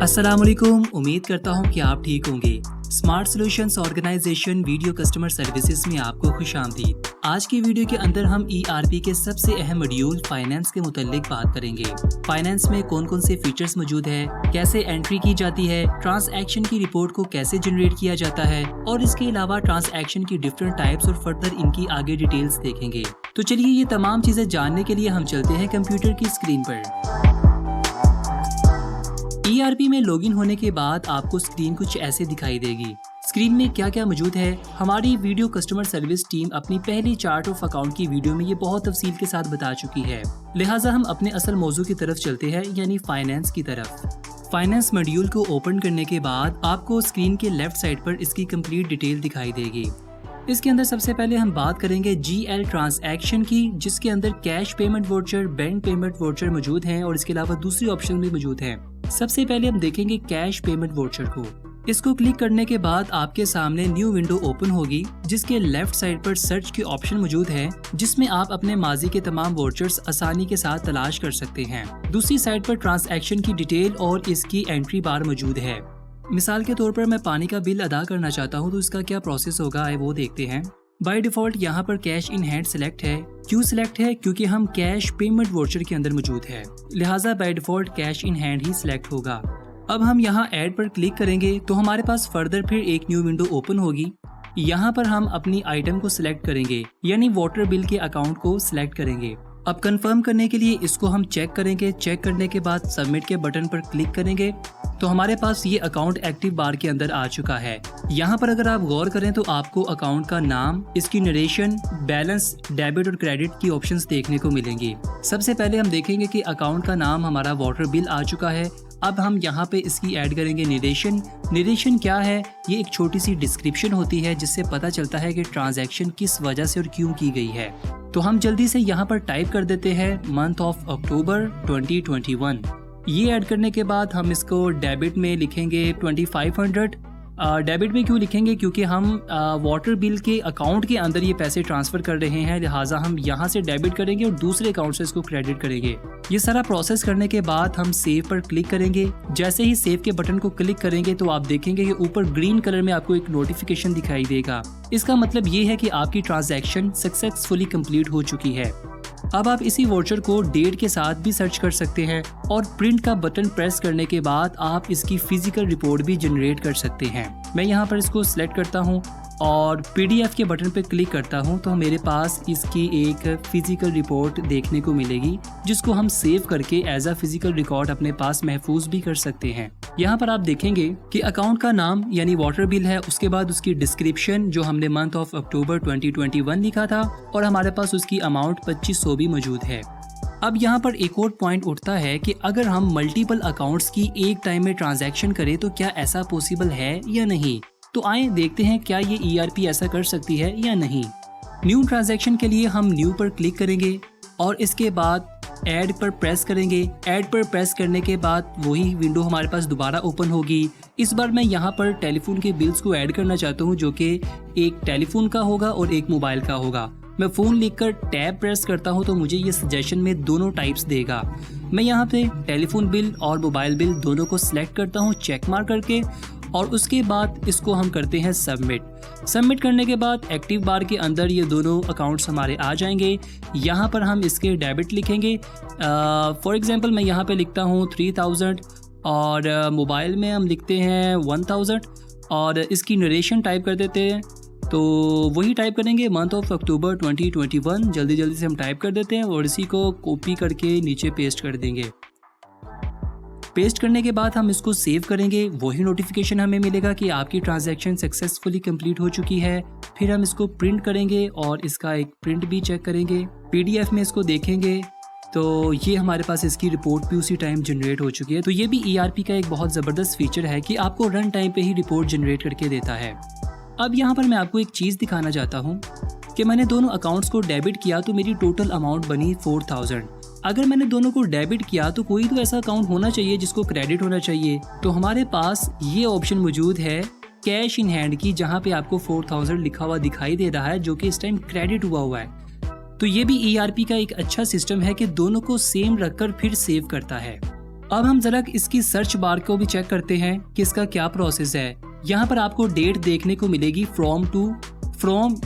अस्सलामुअलैकुम। उम्मीद करता हूँ कि आप ठीक होंगे। Smart Solutions Organization video customer services में आपको खुशामदीद। आज की वीडियो के अंदर हम ERP के सबसे अहम मॉड्यूल फाइनेंस के मुतालिक बात करेंगे। फाइनेंस में कौन कौन से फीचर्स मौजूद है, कैसे एंट्री की जाती है, ट्रांसैक्शन की रिपोर्ट को कैसे जनरेट किया जाता है और इसके अलावा ट्रांसैक्शन की डिफरेंट टाइप्स और फर्दर इनकी आगे डिटेल्स देखेंगे। तो चलिए ये तमाम चीजें जानने के लिए हम चलते हैं कंप्यूटर की स्क्रीन पर। ERP में लॉगिन होने के बाद आपको स्क्रीन कुछ ऐसे दिखाई देगी। स्क्रीन में क्या क्या मौजूद है, हमारी वीडियो कस्टमर सर्विस टीम अपनी पहली चार्ट ऑफ अकाउंट की वीडियो में ये बहुत तफसील के साथ बता चुकी है। लिहाजा हम अपने असल मौजू की तरफ चलते हैं, यानी फाइनेंस की तरफ। फाइनेंस मॉड्यूल को ओपन करने के बाद आपको स्क्रीन के लेफ्ट साइड पर इसकी कंप्लीट डिटेल दिखाई देगी। इसके अंदर सबसे पहले हम बात करेंगे GL ट्रांसैक्शन की, जिसके अंदर cash payment voucher, bank payment voucher मौजूद हैं और इसके अलावा दूसरी ऑप्शन भी मौजूद है। सबसे पहले हम देखेंगे कैश पेमेंट वाउचर को। इसको क्लिक करने के बाद आपके सामने न्यू विंडो ओपन होगी, जिसके लेफ्ट साइड पर सर्च की ऑप्शन मौजूद है, जिसमें आप अपने माजी के तमाम वाउचर्स आसानी के साथ तलाश कर सकते हैं। दूसरी साइड पर ट्रांसैक्शन की डिटेल और इसकी एंट्री बार मौजूद है। मिसाल के तौर पर मैं पानी का बिल अदा करना चाहता हूँ, तो इसका क्या प्रोसेस होगा वो देखते हैं। बाय डिफॉल्ट यहाँ पर कैश इन हैंड सिलेक्ट है। क्यों सिलेक्ट है? क्योंकि हम कैश पेमेंट वाउचर के अंदर मौजूद है, लिहाजा by default cash in hand he select होगा। अब हम यहाँ ऐड पर क्लिक करेंगे तो हमारे पास फर्दर फिर एक न्यू विंडो ओपन होगी। यहाँ पर हम अपनी आइटम को सिलेक्ट करेंगे, यानी वाटर बिल के अकाउंट को सिलेक्ट करेंगे। अब कंफर्म करने के लिए इसको हम चेक करेंगे। चेक करने के बाद सबमिट के बटन पर क्लिक करेंगे तो हमारे पास ये अकाउंट एक्टिव बार के अंदर आ चुका है। यहाँ पर अगर आप गौर करें तो आपको अकाउंट का नाम, इसकी नरेशन, बैलेंस, डेबिट और क्रेडिट की ऑप्शंस देखने को मिलेंगी। सबसे पहले हम देखेंगे कि अकाउंट का नाम हमारा वाटर बिल आ चुका है। अब हम यहाँ पे इसकी ऐड करेंगे नरेशन। नरेशन क्या है? ये एक छोटी सी डिस्क्रिप्शन होती है जिससे पता चलता है कि ट्रांजैक्शन किस वजह से और क्यों की गई है। तो हम जल्दी से यहाँ पर टाइप कर देते हैं मंथ ऑफ अक्टूबर 2021। ये ऐड करने के बाद हम इसको डेबिट में लिखेंगे 2500। डेबिट में क्यों लिखेंगे? क्योंकि हम वाटर बिल के अकाउंट के अंदर ये पैसे ट्रांसफ़र कर रहे हैं, लिहाजा हम यहाँ से डेबिट करेंगे और दूसरे अकाउंट से इसको क्रेडिट करेंगे। ये सारा प्रोसेस करने के बाद हम सेव पर क्लिक करेंगे। जैसे ही सेव के बटन को क्लिक करेंगे तो आप देखेंगे कि ऊपर ग्रीन कलर में आपको एक नोटिफिकेशन दिखाई देगा। इसका मतलब ये है कि आपकी ट्रांजैक्शन सक्सेसफुली कंप्लीट हो चुकी है। अब आप इसी वाउचर को डेट के साथ भी सर्च कर सकते हैं और प्रिंट का बटन प्रेस करने के बाद आप इसकी फिजिकल रिपोर्ट भी जनरेट कर सकते हैं। मैं यहाँ पर इसको सिलेक्ट करता हूँ और PDF के बटन पर क्लिक करता हूँ तो मेरे पास इसकी एक फिजिकल रिपोर्ट देखने को मिलेगी, जिसको हम सेव करके एज अ फिजिकल रिकॉर्ड अपने पास महफूज भी कर सकते हैं। यहाँ पर आप देखेंगे कि अकाउंट का नाम यानी वाटर बिल है, उसके बाद उसकी डिस्क्रिप्शन जो हमने मंथ ऑफ अक्टूबर 2021 लिखा था और हमारे पास उसकी अमाउंट 2500 भी मौजूद है। अब यहाँ पर एक और पॉइंट उठता है कि अगर हम मल्टीपल अकाउंट्स की एक टाइम में ट्रांजैक्शन करें तो क्या ऐसा पॉसिबल है या नहीं। तो आए देखते हैं क्या ये ERP ऐसा कर सकती है या नहीं। न्यू ट्रांजैक्शन के लिए हम न्यू पर क्लिक करेंगे और इसके बाद ऐड पर प्रेस करेंगे। ऐड पर प्रेस करने के बाद वही विंडो हमारे पास दोबारा ओपन होगी। इस बार मैं यहाँ पर टेलीफोन के बिल्स को ऐड करना चाहता हूँ, जो कि एक टेलीफोन का होगा और एक मोबाइल का होगा। मैं फ़ोन लिखकर टैब प्रेस करता हूँ तो मुझे ये सजेशन में दोनों टाइप्स देगा। मैं यहाँ पे टेलीफोन बिल और मोबाइल बिल दोनों को सिलेक्ट करता हूँ चेक मार्क करके और उसके बाद इसको हम करते हैं सबमिट। सबमिट करने के बाद एक्टिव बार के अंदर ये दोनों अकाउंट्स हमारे आ जाएंगे। यहाँ पर हम इसके डेबिट लिखेंगे। फॉर एग्जांपल मैं यहाँ पे लिखता हूँ 3000 और मोबाइल में हम लिखते हैं 1000 और इसकी नरेशन टाइप कर देते हैं। तो वही टाइप करेंगे मंथ ऑफ अक्टूबर 2021। जल्दी जल्दी से हम टाइप कर देते हैं और इसी को कॉपी करके नीचे पेस्ट कर देंगे। पेस्ट करने के बाद हम इसको सेव करेंगे। वही नोटिफिकेशन हमें मिलेगा कि आपकी ट्रांजैक्शन सक्सेसफुली कंप्लीट हो चुकी है। फिर हम इसको प्रिंट करेंगे और इसका एक प्रिंट भी चेक करेंगे। PDF में इसको देखेंगे तो ये हमारे पास इसकी रिपोर्ट भी उसी टाइम जनरेट हो चुकी है। तो ये भी ERP का एक बहुत ज़बरदस्त फीचर है कि आपको रन टाइम पे ही रिपोर्ट जनरेट करके देता है। अब यहाँ पर मैं आपको एक चीज़ दिखाना चाहता हूँ कि मैंने दोनों अकाउंट्स को डेबिट किया तो मेरी टोटल अमाउंट बनी 4000। अगर मैंने दोनों को डेबिट किया तो कोई तो ऐसा अकाउंट होना चाहिए जिसको क्रेडिट होना चाहिए। तो हमारे पास ये ऑप्शन मौजूद है कैश इन हैंड की, जहाँ पे आपको 4000 लिखा हुआ दिखाई दे रहा है, जो कि इस टाइम क्रेडिट हुआ है। तो ये भी ERP का एक अच्छा सिस्टम है कि दोनों को सेम रखकर फिर सेव करता है। अब हम जरा इसकी सर्च बार को भी चेक करते हैं कि इसका क्या प्रोसेस है। यहाँ पर आपको डेट देखने को मिलेगी फ्रॉम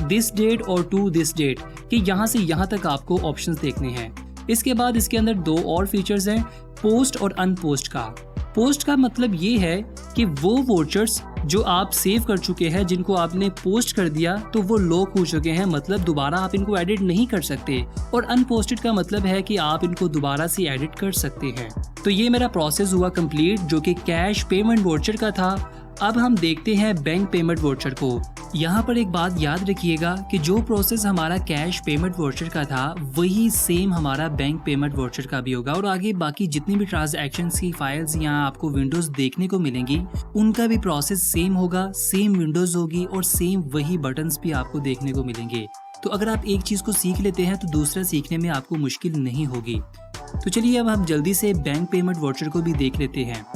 दिस डेट और टू दिस डेट, कि यहाँ से यहाँ तक आपको ऑप्शंस देखने हैं। इसके बाद इसके अंदर दो और फीचर्स हैं, पोस्ट और अनपोस्ट का। पोस्ट का मतलब ये है कि वो वोचर्स जो आप सेव कर चुके हैं, जिनको आपने पोस्ट कर दिया तो वो लॉक हो चुके हैं, मतलब दोबारा आप इनको एडिट नहीं कर सकते। और अनपोस्टेड का मतलब है कि आप इनको दोबारा से एडिट कर सकते हैं। तो ये मेरा प्रोसेस हुआ कंप्लीट, जो कि कैश पेमेंट वोचर का था। अब हम देखते हैं बैंक पेमेंट वोचर को। यहाँ पर एक बात याद रखिएगा कि जो प्रोसेस हमारा कैश पेमेंट वोचर का था वही सेम हमारा बैंक पेमेंट वोचर का भी होगा। और आगे बाकी जितनी भी ट्रांजैक्शंस की फाइल्स यहाँ आपको विंडोज देखने को मिलेंगी, उनका भी प्रोसेस सेम होगा, सेम विंडोज होगी और सेम वही बटन्स भी आपको देखने को मिलेंगे। तो अगर आप एक चीज़ को सीख लेते हैं तो दूसरा सीखने में आपको मुश्किल नहीं होगी। तो चलिए अब हम जल्दी से बैंक पेमेंट वोचर को भी देख लेते हैं।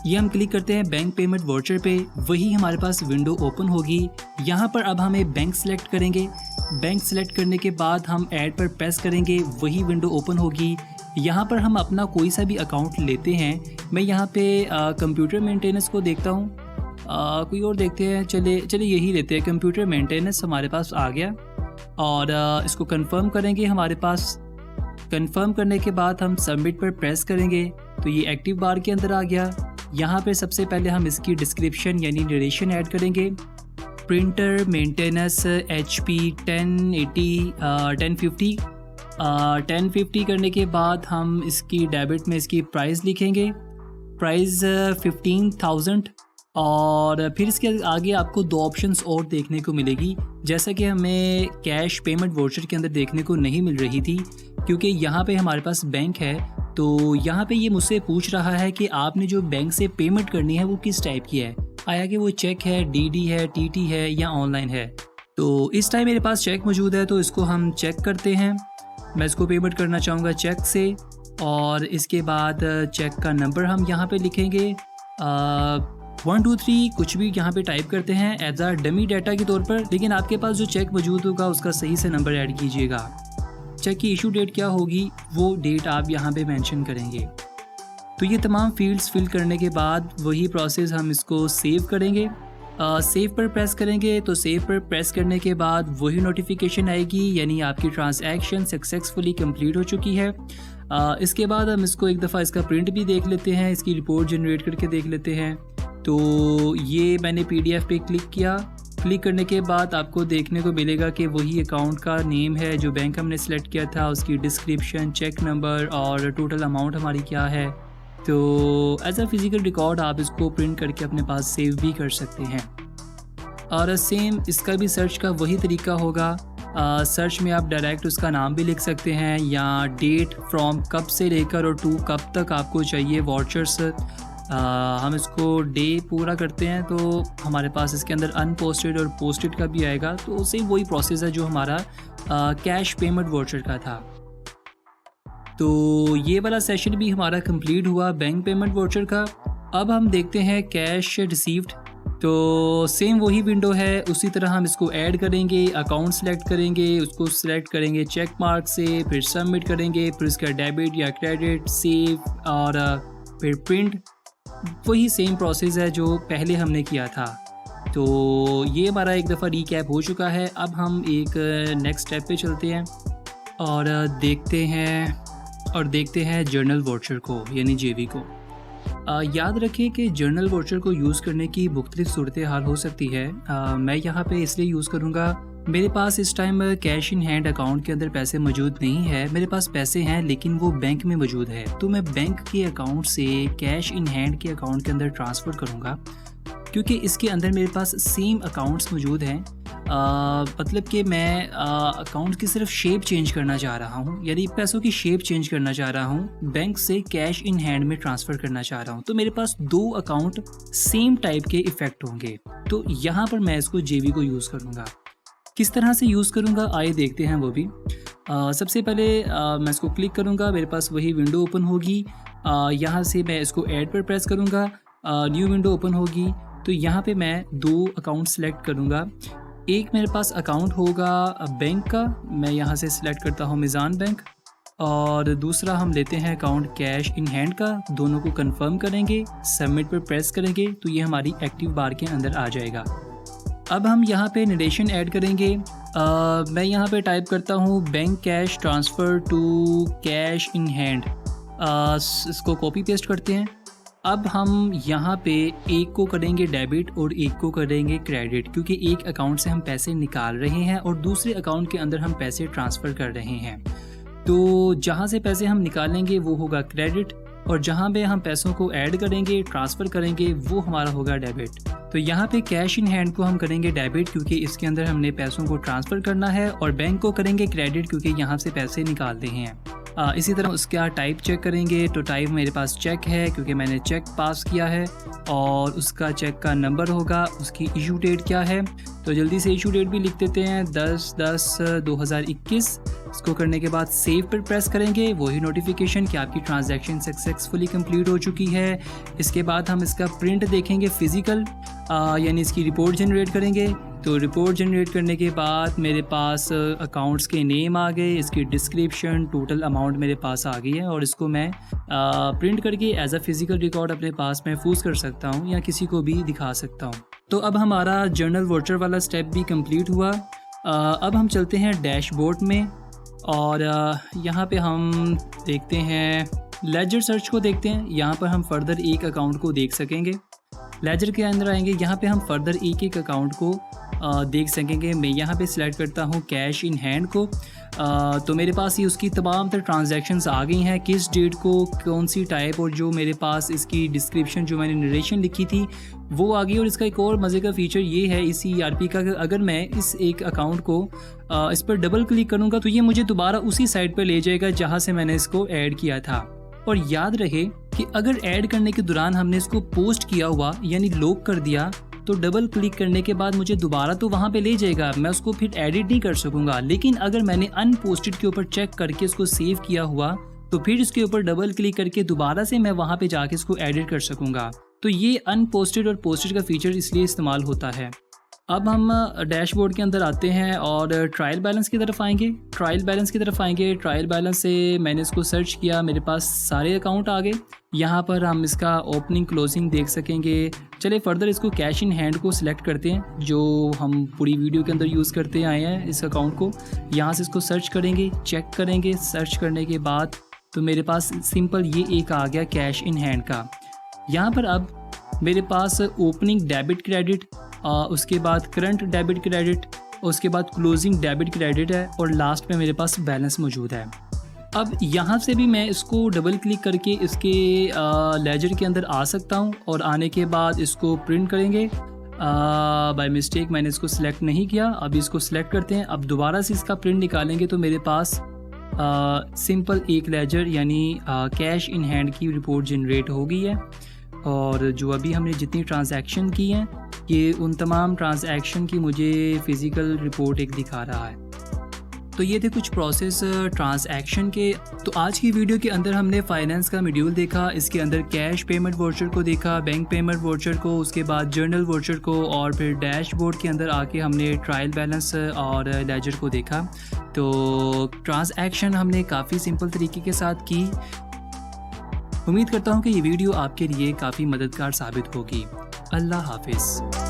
ये हम क्लिक करते हैं बैंक पेमेंट वोचर पे, वही हमारे पास विंडो ओपन होगी। यहाँ पर अब हमें बैंक सेलेक्ट करेंगे। बैंक सेलेक्ट करने के बाद हम ऐड पर प्रेस करेंगे, वही विंडो ओपन होगी। यहाँ पर हम अपना कोई सा भी अकाउंट लेते हैं। मैं यहाँ पे कंप्यूटर मेंटेनेंस को देखता हूँ, कोई और देखते हैं। चलिए यही लेते हैं, कंप्यूटर मेंटेनेंस हमारे पास आ गया। और इसको कंफर्म करेंगे। हमारे पास कंफर्म करने के बाद हम सबमिट पर प्रेस करेंगे तो ये एक्टिव बार के अंदर आ गया। यहाँ पे सबसे पहले हम इसकी डिस्क्रिप्शन यानी नरेशन ऐड करेंगे। प्रिंटर मेंटेनेंस HP 1050 करने के बाद हम इसकी डेबिट में इसकी प्राइस लिखेंगे, प्राइस 15,000। और फिर इसके आगे आपको दो ऑप्शंस और देखने को मिलेगी, जैसा कि हमें कैश पेमेंट वोचर के अंदर देखने को नहीं मिल रही थी, क्योंकि यहाँ पे हमारे पास बैंक है। तो यहाँ पे ये मुझसे पूछ रहा है कि आपने जो बैंक से पेमेंट करनी है वो किस टाइप की है, आया कि वो चेक है, DD है, TT है या ऑनलाइन है। तो इस टाइम मेरे पास चेक मौजूद है, तो इसको हम चेक करते हैं। मैं इसको पेमेंट करना चाहूँगा चेक से। और इसके बाद चेक का नंबर हम यहाँ पे लिखेंगे 1 2 3 कुछ भी यहाँ पे टाइप करते हैं एज अ डमी डाटा के तौर पर, लेकिन आपके पास जो चेक मौजूद होगा उसका सही से नंबर ऐड कीजिएगा। चेक की इशू डेट क्या होगी वो डेट आप यहाँ पे मेंशन करेंगे। तो ये तमाम फील्ड्स फिल करने के बाद वही प्रोसेस हम इसको सेव करेंगे। सेव पर प्रेस करेंगे तो सेव पर प्रेस करने के बाद वही नोटिफिकेशन आएगी, यानी आपकी ट्रांजैक्शन सक्सेसफुली कंप्लीट हो चुकी है। इसके बाद हम इसको एक दफ़ा इसका प्रिंट भी देख लेते हैं, इसकी रिपोर्ट जनरेट करके देख लेते हैं। तो ये मैंने PDF पे क्लिक किया। क्लिक करने के बाद आपको देखने को मिलेगा कि वही अकाउंट का नेम है जो बैंक हमने सेलेक्ट किया था, उसकी डिस्क्रिप्शन, चेक नंबर और टोटल अमाउंट हमारी क्या है। तो एज अ फिज़िकल रिकॉर्ड आप इसको प्रिंट करके अपने पास सेव भी कर सकते हैं। और सेम इसका भी सर्च का वही तरीका होगा। सर्च में आप डायरेक्ट उसका नाम भी लिख सकते हैं या डेट फ्रॉम कब से लेकर और टू कब तक आपको चाहिए वॉचर्स। हम इसको डे पूरा करते हैं तो हमारे पास इसके अंदर अनपोस्टेड और पोस्टेड का भी आएगा। तो सेम वही प्रोसेस है जो हमारा कैश पेमेंट वोचर का था। तो ये वाला सेशन भी हमारा कंप्लीट हुआ बैंक पेमेंट वोचर का। अब हम देखते हैं कैश रिसीव्ड। तो सेम वही विंडो है, उसी तरह हम इसको ऐड करेंगे, अकाउंट सेलेक्ट करेंगे, उसको सेलेक्ट करेंगे चेक मार्क से, फिर सबमिट करेंगे, फिर इसका डेबिट या क्रेडिट, सेव और फिर प्रिंट। वही सेम प्रोसेस है जो पहले हमने किया था। तो ये हमारा एक दफ़ा रिकैप हो चुका है। अब हम एक नेक्स्ट स्टेप पे चलते हैं और देखते हैं जर्नल वोचर को यानी JV को। याद रखें कि जर्नल वोचर को यूज़ करने की मुख्तलिफ सूरत हाल हो सकती है। मैं यहाँ पे इसलिए यूज़ करूँगा, मेरे पास इस time cash in hand account के अंदर पैसे मौजूद नहीं है। मेरे पास पैसे हैं लेकिन वो बैंक में मौजूद है, तो मैं बैंक के अकाउंट से कैश इन हैंड के अकाउंट के अंदर ट्रांसफ़र करूँगा, क्योंकि इसके अंदर मेरे पास सेम अकाउंट्स मौजूद हैं। मतलब कि मैं अकाउंट की सिर्फ शेप चेंज करना चाह रहा हूँ, यानी पैसों की शेप चेंज करना चाह रहा हूँ, बैंक से कैश इन हैंड में ट्रांसफ़र करना चाह रहा हूँ। तो मेरे पास दो अकाउंट सेम टाइप के इफ़ेक्ट होंगे। तो यहाँ पर मैं इसको JV को यूज़ करूँगा। किस तरह से यूज़ करूँगा आइए देखते हैं वो भी। सबसे पहले मैं इसको क्लिक करूँगा, मेरे पास वही विंडो ओपन होगी। यहाँ से मैं इसको ऐड पर प्रेस करूँगा, न्यू विंडो ओपन होगी। तो यहाँ पे मैं दो अकाउंट सेलेक्ट करूँगा। एक मेरे पास अकाउंट होगा बैंक का, मैं यहाँ से सिलेक्ट करता हूँ मिज़ान बैंक, और दूसरा हम लेते हैं अकाउंट कैश इन हैंड का। दोनों को कंफर्म करेंगे, सबमिट पर प्रेस करेंगे तो ये हमारी एक्टिव बार के अंदर आ जाएगा। अब हम यहाँ पे नरेशन ऐड करेंगे। मैं यहाँ पे टाइप करता हूँ bank cash transfer to cash in hand, इसको कॉपी पेस्ट करते हैं। अब हम यहाँ पे एक को करेंगे डेबिट और एक को करेंगे क्रेडिट, क्योंकि एक अकाउंट से हम पैसे निकाल रहे हैं और दूसरे अकाउंट के अंदर हम पैसे ट्रांसफ़र कर रहे हैं। तो जहाँ से पैसे हम निकालेंगे वो होगा क्रेडिट, और जहाँ पे हम पैसों को ऐड करेंगे, ट्रांसफ़र करेंगे, वो हमारा होगा डेबिट। तो यहाँ पे कैश इन हैंड को हम करेंगे डेबिट, क्योंकि इसके अंदर हमने पैसों को ट्रांसफ़र करना है, और बैंक को करेंगे क्रेडिट, क्योंकि यहाँ से पैसे निकालते हैं। इसी तरह उसका टाइप चेक करेंगे, तो टाइप मेरे पास चेक है क्योंकि मैंने चेक पास किया है, और उसका चेक का नंबर होगा, उसकी इशू डेट क्या है, तो जल्दी से इशू डेट भी लिख देते हैं 10/10/2021। इसको करने के बाद सेव पर प्रेस करेंगे, वही नोटिफिकेशन कि आपकी ट्रांजैक्शन सक्सेसफुली कंप्लीट हो चुकी है। इसके बाद हम इसका प्रिंट देखेंगे फिज़िकल, यानी इसकी रिपोर्ट जनरेट करेंगे। तो रिपोर्ट जनरेट करने के बाद मेरे पास अकाउंट्स के नेम आ गए, इसकी डिस्क्रिप्शन, टोटल अमाउंट मेरे पास आ गई है, और इसको मैं प्रिंट करके एज अ फिज़िकल रिकॉर्ड अपने पास महफूज कर सकता हूँ या किसी को भी दिखा सकता हूँ। तो अब हमारा जर्नल वाउचर वाला स्टेप भी कंप्लीट हुआ। अब हम चलते हैं डैशबोर्ड में, और यहाँ पे हम देखते हैं लेजर सर्च को देखते हैं। यहाँ पर हम फर्दर एक अकाउंट को देख सकेंगे। लेजर के अंदर आएंगे, यहाँ पे हम फर्दर एक एक अकाउंट को देख सकेंगे। मैं यहाँ पे सिलेक्ट करता हूँ कैश इन हैंड को, तो मेरे पास ये उसकी तमाम तर ट्रांजैक्शंस आ गई हैं, किस डेट को, कौन सी टाइप, और जो मेरे पास इसकी डिस्क्रिप्शन जो मैंने नरेशन लिखी थी वो आ गई। और इसका एक और मज़े का फ़ीचर ये है इस ERP का, अगर मैं इस एक अकाउंट को इस पर डबल क्लिक करूँगा तो ये मुझे दोबारा उसी साइट पर ले जाएगा जहाँ से मैंने इसको ऐड किया था। और याद रहे कि अगर ऐड करने के दौरान हमने इसको पोस्ट किया हुआ यानी लॉक कर दिया, तो डबल क्लिक करने के बाद मुझे दोबारा तो वहाँ पे ले जाएगा, मैं उसको फिर एडिट नहीं कर सकूँगा। लेकिन अगर मैंने अनपोस्टेड के ऊपर चेक करके इसको सेव किया हुआ, तो फिर इसके ऊपर डबल क्लिक करके दोबारा से मैं वहाँ पे जाके इसको एडिट कर सकूँगा। तो ये अनपोस्टेड और पोस्टेड का फीचर इसलिए इस्तेमाल होता है। अब हम डैशबोर्ड के अंदर आते हैं और ट्रायल बैलेंस की तरफ आएंगे। ट्रायल बैलेंस से मैंने इसको सर्च किया, मेरे पास सारे अकाउंट आ गए। यहाँ पर हम इसका ओपनिंग क्लोजिंग देख सकेंगे। चले फर्दर इसको कैश इन हैंड को सिलेक्ट करते हैं, जो हम पूरी वीडियो के अंदर यूज़ करते आए हैं इस अकाउंट को। यहाँ से इसको सर्च करेंगे, चेक करेंगे। सर्च करने के बाद तो मेरे पास सिंपल ये एक आ गया कैश इन हैंड का। यहाँ पर अब मेरे पास ओपनिंग डेबिट क्रेडिट, उसके बाद करंट डेबिट क्रेडिट, उसके बाद क्लोजिंग डेबिट क्रेडिट है, और लास्ट में मेरे पास बैलेंस मौजूद है। अब यहाँ से भी मैं इसको डबल क्लिक करके इसके लेजर के अंदर आ सकता हूँ, और आने के बाद इसको प्रिंट करेंगे। बाय मिस्टेक मैंने इसको सिलेक्ट नहीं किया, अभी इसको सिलेक्ट करते हैं। अब दोबारा से इसका प्रिंट निकालेंगे तो मेरे पास सिंपल एक लेजर यानी कैश इन हैंड की रिपोर्ट जनरेट हो गई है। और जो अभी हमने जितनी ट्रांजैक्शन की हैं, ये उन तमाम ट्रांजैक्शन की मुझे फ़िज़िकल रिपोर्ट एक दिखा रहा है। तो ये थे कुछ प्रोसेस ट्रांजैक्शन के। तो आज की वीडियो के अंदर हमने फाइनेंस का मॉड्यूल देखा, इसके अंदर कैश पेमेंट वाउचर को देखा, बैंक पेमेंट वाउचर को, उसके बाद जर्नल वाउचर को, और फिर डैशबोर्ड के अंदर आके हमने ट्रायल बैलेंस और लेजर को देखा। तो ट्रांजैक्शन हमने काफ़ी सिंपल तरीके के साथ की। उम्मीद करता हूँ कि ये वीडियो आपके लिए काफ़ी मददगार साबित होगी। अल्लाह हाफिज़।